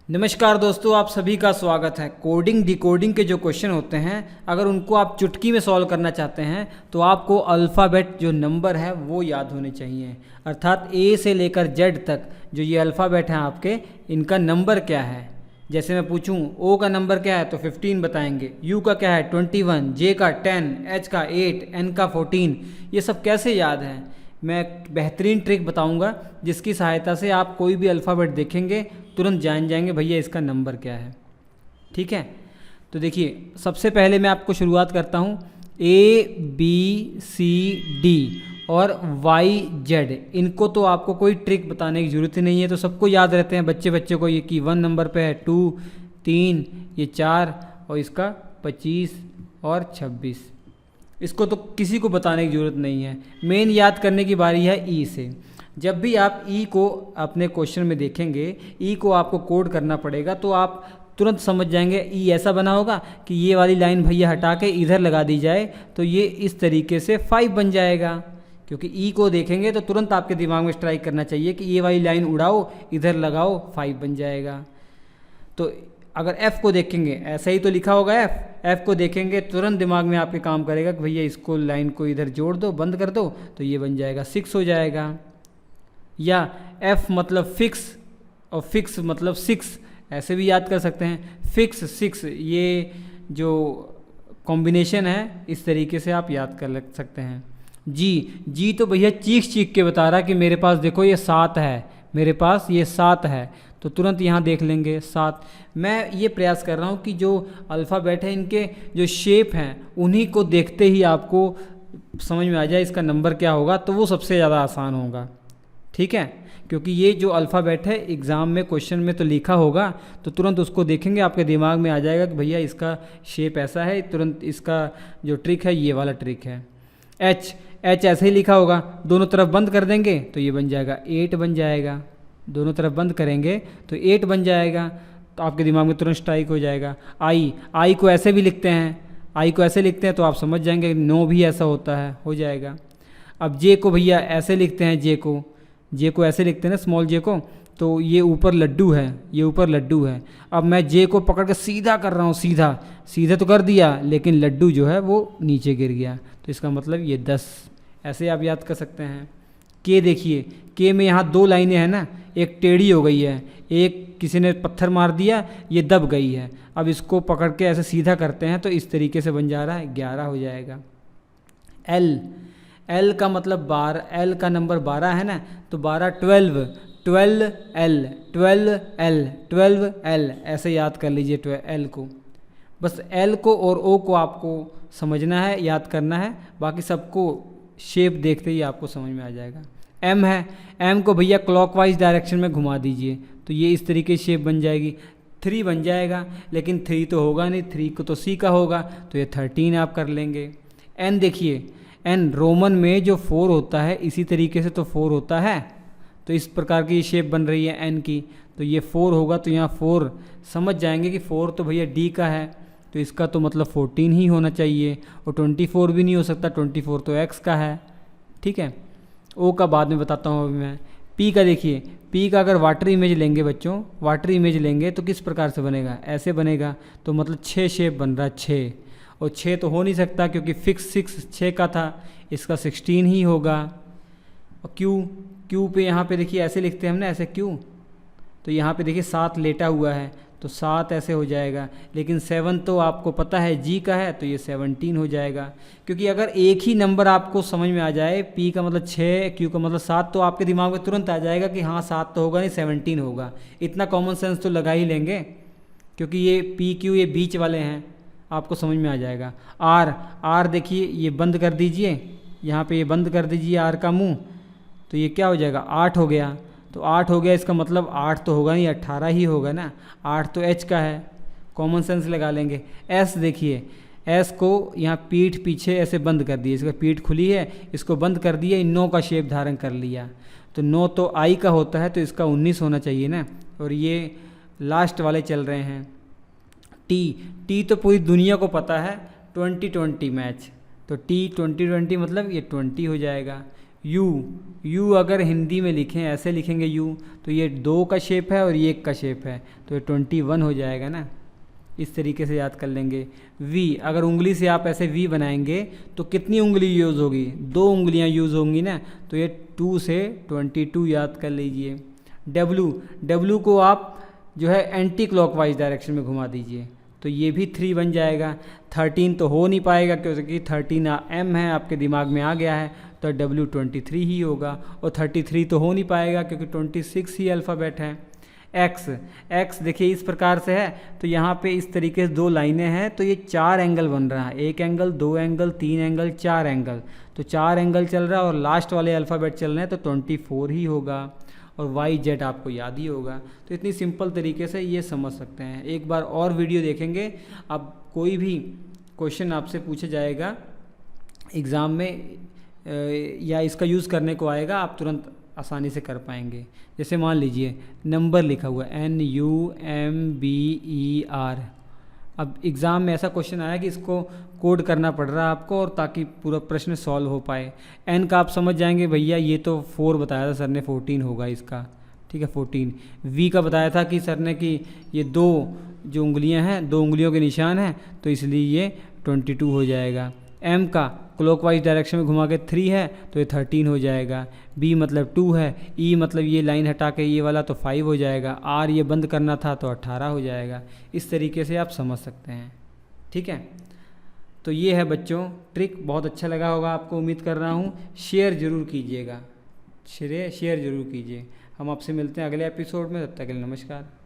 नमस्कार दोस्तों, आप सभी का स्वागत है। कोडिंग डिकोडिंग के जो क्वेश्चन होते हैं, अगर उनको आप चुटकी में सॉल्व करना चाहते हैं तो आपको अल्फ़ाबेट जो नंबर है वो याद होने चाहिए। अर्थात ए से लेकर जेड तक जो ये अल्फ़ाबेट हैं आपके, इनका नंबर क्या है। जैसे मैं पूछूं ओ का नंबर क्या है तो 15 बताएंगे, यू का क्या है 21, जे का 10, एच का 8, एन का 14। ये सब कैसे याद है? मैं बेहतरीन ट्रिक बताऊंगा जिसकी सहायता से आप कोई भी अल्फ़ाबेट देखेंगे तुरंत जान जाएंगे भैया इसका नंबर क्या है। ठीक है, तो देखिए सबसे पहले मैं आपको शुरुआत करता हूँ। ए बी सी डी और वाई जेड, इनको तो आपको कोई ट्रिक बताने की ज़रूरत ही नहीं है, तो सबको याद रहते हैं बच्चे बच्चे को। ये कि 1 नंबर पे है 2, 3, ये 4 और इसका 25 और 26। इसको तो किसी को बताने की ज़रूरत नहीं है। मेन याद करने की बारी है ई से। जब भी आप ई को अपने क्वेश्चन में देखेंगे, ई को आपको कोड करना पड़ेगा, तो आप तुरंत समझ जाएंगे ई ऐसा बना होगा कि ये वाली लाइन भैया हटा के इधर लगा दी जाए तो ये इस तरीके से 5 बन जाएगा। क्योंकि ई को देखेंगे तो तुरंत आपके दिमाग में स्ट्राइक करना चाहिए कि ये वाली लाइन उड़ाओ, इधर लगाओ, 5 बन जाएगा। तो अगर एफ़ को देखेंगे, ऐसा ही तो लिखा होगा एफ़ को देखेंगे तुरंत दिमाग में आपके काम करेगा कि भैया इसको लाइन को इधर जोड़ दो, बंद कर दो, तो ये बन जाएगा 6 हो जाएगा। या एफ़ मतलब फिक्स और फिक्स मतलब 6, ऐसे भी याद कर सकते हैं। फिक्स 6, ये जो कॉम्बिनेशन है इस तरीके से आप याद कर सकते हैं। जी तो भैया चीख चीख के बता रहा कि मेरे पास देखो ये 7 है, मेरे पास ये 7 है, तो तुरंत यहाँ देख लेंगे 7। मैं ये प्रयास कर रहा हूँ कि जो अल्फ़ाबेट है इनके जो शेप हैं उन्हीं को देखते ही आपको समझ में आ जाए इसका नंबर क्या होगा, तो वो सबसे ज़्यादा आसान होगा। ठीक है, क्योंकि ये जो अल्फ़ाबेट है एग्ज़ाम में क्वेश्चन में तो लिखा होगा, तो तुरंत उसको देखेंगे आपके दिमाग में आ जाएगा कि भैया इसका शेप ऐसा है, तुरंत इसका जो ट्रिक है ये वाला ट्रिक है। एच ऐसे ही लिखा होगा, दोनों तरफ बंद कर देंगे तो ये बन जाएगा 8 बन जाएगा। दोनों तरफ बंद करेंगे तो 8 बन जाएगा, तो आपके दिमाग में तुरंत स्ट्राइक हो जाएगा। आई को ऐसे भी लिखते हैं, आई को ऐसे लिखते हैं तो आप समझ जाएंगे नो भी ऐसा होता है, हो जाएगा। अब जे को भैया ऐसे लिखते हैं, जे को ऐसे लिखते हैं ना, स्मॉल जे को, तो ये ऊपर लड्डू है, ये ऊपर लड्डू है। अब मैं जे को पकड़ के सीधा कर रहा हूँ, सीधा तो कर दिया लेकिन लड्डू जो है वो नीचे गिर गया, तो इसका मतलब ये 10। ऐसे आप याद कर सकते हैं। के देखिए, के में यहाँ 2 लाइनें हैं ना, एक टेढ़ी हो गई है, एक किसी ने पत्थर मार दिया, ये दब गई है। अब इसको पकड़ के ऐसे सीधा करते हैं तो इस तरीके से बन जा रहा है, 11 हो जाएगा। एल का मतलब 12, एल का नंबर 12 है ना, तो 12 12 एल ऐसे याद कर लीजिए एल को। बस एल को और ओ को आपको समझना है, याद करना है, बाकी सबको शेप देखते ही आपको समझ में आ जाएगा। एम है, एम को भैया क्लॉकवाइज डायरेक्शन में घुमा दीजिए तो ये इस तरीके शेप बन जाएगी। 3 बन जाएगा, लेकिन 3 तो होगा नहीं, 3 को तो सी का होगा, तो ये 13 आप कर लेंगे। एन देखिए, एन रोमन में जो 4 होता है इसी तरीके से तो 4 होता है, तो इस प्रकार की शेप बन रही है एन की, तो ये 4 होगा, तो यहाँ 4 समझ जाएंगे कि 4 तो भैया डी का है, तो इसका तो मतलब 14 ही होना चाहिए, और 24 भी नहीं हो सकता, 24 तो एक्स का है। ठीक है, ओ का बाद में बताता हूँ अभी मैं। पी का देखिए, पी का अगर वाटर इमेज लेंगे बच्चों, वाटर इमेज लेंगे तो किस प्रकार से बनेगा, ऐसे बनेगा, तो मतलब 6 शेप बन रहा है, 6, और 6 तो हो नहीं सकता क्योंकि फिक्स 6 का था, इसका 16 ही होगा। और क्यू पे यहाँ पे देखिए ऐसे लिखते हैं हम ना, ऐसे क्यू, तो यहाँ पे देखिए 7 लेटा हुआ है, तो 7 ऐसे हो जाएगा, लेकिन 7 तो आपको पता है जी का है, तो ये 17 हो जाएगा। क्योंकि अगर एक ही नंबर आपको समझ में आ जाए, पी का मतलब 6, क्यू का मतलब 7, तो आपके दिमाग में तुरंत आ जाएगा कि हाँ 7 तो होगा नहीं, 17 होगा। इतना कॉमन सेंस तो लगा ही लेंगे, क्योंकि ये पी क्यू ये बीच वाले हैं, आपको समझ में आ जाएगा। आर देखिए, ये बंद कर दीजिए, यहाँ पे ये बंद कर दीजिए आर का मुंह, तो ये क्या हो जाएगा, 8 हो गया। तो 8 हो गया, इसका मतलब 8 तो होगा नहीं, 18 ही होगा ना, 8 तो एच का है, कॉमन सेंस लगा लेंगे। एस देखिए, एस को यहाँ पीठ पीछे ऐसे बंद कर दिए, इसका पीठ खुली है, इसको बंद कर दिया, 9 का शेप धारण कर लिया, तो 9 तो आई का होता है, तो इसका 19 होना चाहिए ना, और ये लास्ट वाले चल रहे हैं। टी तो पूरी दुनिया को पता है, 2020 मैच, तो टी 2020 मतलब ये 20 हो जाएगा। यू अगर हिंदी में लिखें, ऐसे लिखेंगे यू, तो ये 2 का शेप है और ये 1 का शेप है, तो ये 21 हो जाएगा ना। इस तरीके से याद कर लेंगे। वी, अगर उंगली से आप ऐसे वी बनाएंगे तो कितनी उंगली यूज़ होगी? 2 उंगलियां यूज़ होंगी ना, तो ये 2 से 22 याद कर लीजिए। डब्लू को आप जो है एंटी क्लॉकवाइज डायरेक्शन में घुमा दीजिए, तो ये भी 3 बन जाएगा। 13 तो हो नहीं पाएगा क्योंकि 13 एम है, आपके दिमाग में आ गया है, तो W 23 ही होगा। और 33 तो हो नहीं पाएगा क्योंकि 26 ही अल्फ़ाबेट है। एक्स देखिए इस प्रकार से है, तो यहाँ पे इस तरीके से 2 लाइनें हैं, तो ये 4 एंगल बन रहा है, 1 एंगल, 2 एंगल, 3 एंगल, 4 एंगल, तो 4 एंगल चल रहा है और लास्ट वाले अल्फ़ाबेट चल रहे हैं, तो 24 ही होगा। और YZ आपको याद ही होगा। तो इतनी सिंपल तरीके से ये समझ सकते हैं। एक बार और वीडियो देखेंगे। अब कोई भी क्वेश्चन आपसे पूछा जाएगा एग्ज़ाम में या इसका यूज़ करने को आएगा, आप तुरंत आसानी से कर पाएंगे। जैसे मान लीजिए नंबर लिखा हुआ है NUMBER। अब एग्ज़ाम में ऐसा क्वेश्चन आया कि इसको कोड करना पड़ रहा है आपको, और ताकि पूरा प्रश्न सॉल्व हो पाए। N का आप समझ जाएंगे भैया ये तो 4 बताया था सर ने, 14 होगा इसका, ठीक है 14। V का बताया था कि सर ने कि ये 2 जो उंगलियां हैं, 2 उंगलियों के निशान हैं, तो इसलिए ये 22 हो जाएगा। M का क्लॉकवाइज डायरेक्शन में घुमा के 3 है, तो ये 13 हो जाएगा। B मतलब 2 है, E मतलब ये लाइन हटा के ये वाला, तो 5 हो जाएगा। R ये बंद करना था, तो 18 हो जाएगा। इस तरीके से आप समझ सकते हैं, ठीक है। तो ये है बच्चों ट्रिक, बहुत अच्छा लगा होगा आपको, उम्मीद कर रहा हूँ। शेयर ज़रूर कीजिएगा, शेयर ज़रूर कीजिए। हम आपसे मिलते हैं अगले एपिसोड में, तब तक के लिए नमस्कार।